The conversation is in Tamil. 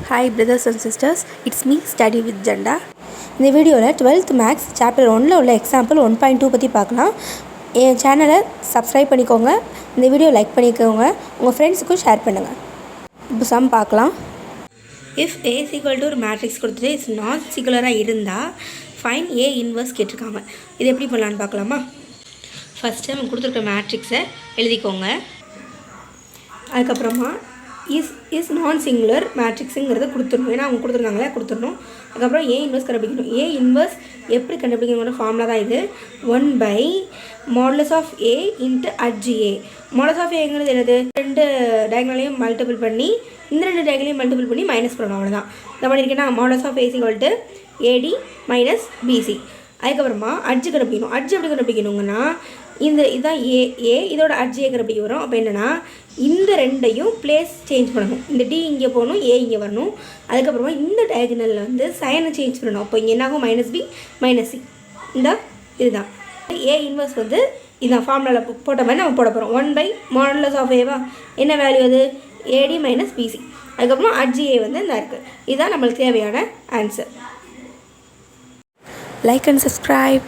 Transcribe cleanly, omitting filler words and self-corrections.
Hi brothers and sisters, it's me study with Janda. இந்த வீடியோவில் 12th மேக்ஸ் சாப்டர் 1ல் உள்ள எக்ஸாம்பிள் 1.2 பற்றி பார்க்கலாம். என் சேனலை சப்ஸ்கிரைப் பண்ணிக்கோங்க, இந்த வீடியோ லைக் பண்ணிக்கோங்க, உங்கள் ஃப்ரெண்ட்ஸுக்கும் ஷேர் பண்ணுங்கள். இப்போ சம் பார்க்கலாம். If A is equal to ஒரு மேட்ரிக்ஸ் கொடுத்துட்டு இட்ஸ் நாட் சிகுலராக இருந்தால் ஃபைன் A இன்வர்ஸ் கேட்டிருக்காங்க. இது எப்படி பண்ணலான்னு பார்க்கலாமா? ஃபஸ்ட்டு நம்ம கொடுத்துருக்க மேட்ரிக்ஸை எழுதிக்கோங்க. அதுக்கப்புறமா இஸ் நான் சிங்குலர் மேட்ரிக்ஸுங்கிறத கொடுத்துடணும். ஏன்னா அவங்க கொடுத்துருந்தாங்களே கொடுத்துடணும். அதுக்கப்புறம் ஏ இன்வர்ஸ் கண்டுபிடிக்கணும். ஏ இன்வர்ஸ் எப்படி கண்டுபிடிக்கணுங்கிற ஃபார்முலா தான் இது. 1/mod of A into adj A. Modulus of ஏங்கிறது என்னது? ரெண்டு டயகனலையும் மல்டிபிள் பண்ணி இந்த ரெண்டு டயகனலையும் மல்டிபிள் பண்ணி மைனஸ் பண்ணணும். அவ்வளோதான். இந்த பண்ணியிருக்கேன்னா modulus of AC equal to AD minus BC. அதுக்கப்புறமா அட்ஜு கண்டுபிடிக்கணும். அட்ஜு எப்படி கண்டுபிடிக்கணுங்கன்னா இதுதான் ஏ இதோட அட்ஜிஏ கண்டுபிடிக்க வரும். அப்போ என்னென்னா இந்த ரெண்டையும் பிளேஸ் சேஞ்ச் பண்ணணும். இந்த டி இங்கே போகணும், ஏ இங்கே வரணும். அதுக்கப்புறமா இந்த டயகனலில் வந்து சைனை சேஞ்ச் பண்ணணும். அப்போ இங்கே என்னாகும்? Minus B minus C. இந்த இதுதான் ஏ இன்வர்ஸ் வந்து இதுதான் ஃபார்முலாவில் போட்ட மாதிரி நம்ம போட போகிறோம். 1/mod ஆஃப் ஏவா என்ன வேல்யூ அது? AD minus BC. அதுக்கப்புறமா அட்ஜிஏ வந்து இந்த இருக்குது. இதுதான் நம்மளுக்கு தேவையான ஆன்சர். Like and subscribe.